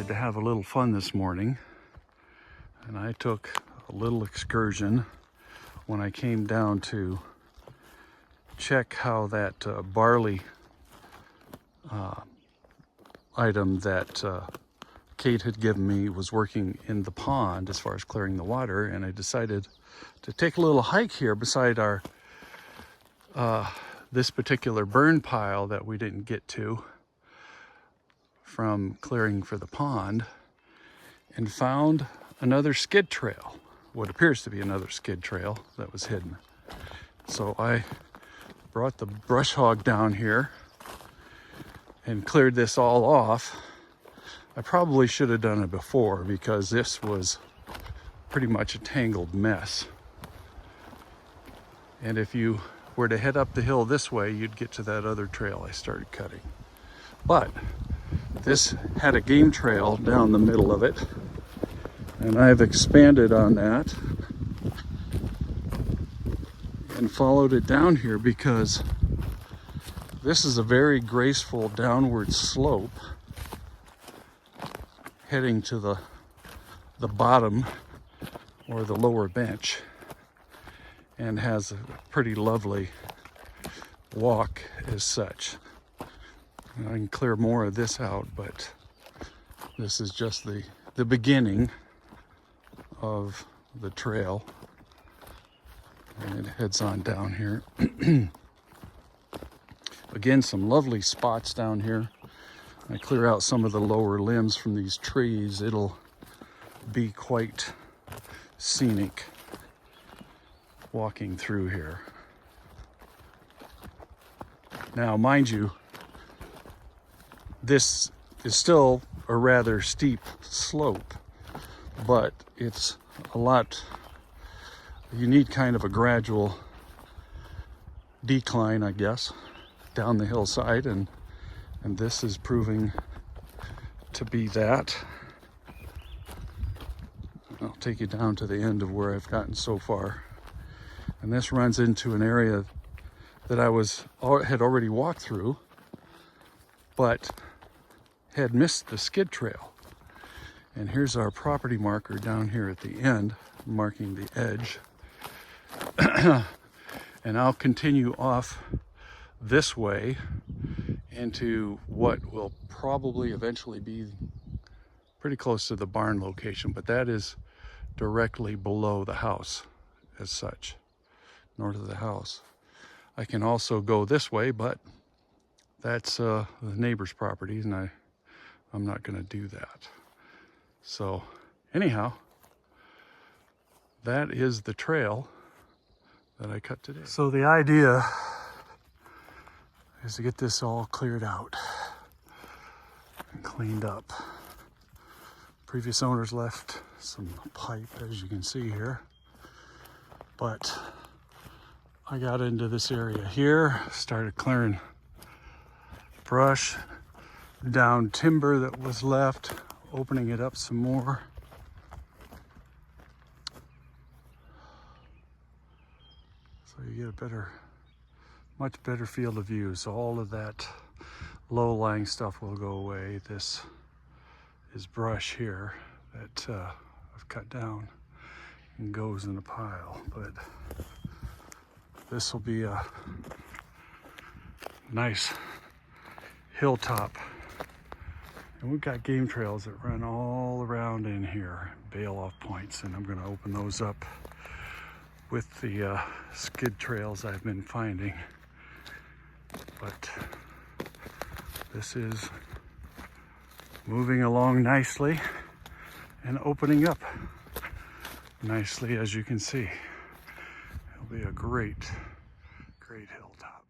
To have a little fun this morning, and I took a little excursion when I came down to check how that barley item that Kate had given me was working in the pond as far as clearing the water. And I decided to take a little hike here beside our this particular burn pile that we didn't get to from clearing for the pond, and found another skid trail, what appears to be another skid trail that was hidden. So I brought the brush hog down here and cleared this all off. I probably should have done it before because this was pretty much a tangled mess. And if you were to head up the hill this way, you'd get to that other trail I started cutting. But this had a game trail down the middle of it, and I've expanded on that and followed it down here because this is a very graceful downward slope heading to the bottom or the lower bench, and has a pretty lovely walk as such. I can clear more of this out, but this is just the beginning of the trail, and it heads on down here. Again, some lovely spots down here. I clear out some of the lower limbs from these trees. It'll be quite scenic walking through here. Now, mind you, this is still a rather steep slope, but it's a lot, you need kind of a gradual decline, I guess, down the hillside, and this is proving to be that. I'll take you down to the end of where I've gotten so far. And this runs into an area that I had already walked through, but had missed the skid trail. And here's our property marker down here at the end, marking the edge. And I'll continue off this way into what will probably eventually be pretty close to the barn location, but that is directly below the house as such, north of the house. I can also go this way, but that's the neighbor's property, and I'm not going to do that. So anyhow, that is the trail that I cut today. So the idea is to get this all cleared out and cleaned up. Previous owners left some pipe, as you can see here, but I got into this area here, started clearing brush, down timber that was left, opening it up some more. So you get a much better field of view. So all of that low-lying stuff will go away. This is brush here that I've cut down and goes in a pile, but this will be a nice hilltop. And we've got game trails that run all around in here, bail off points, and I'm going to open those up with the skid trails I've been finding. But this is moving along nicely and opening up nicely, as you can see. It'll be a great hilltop.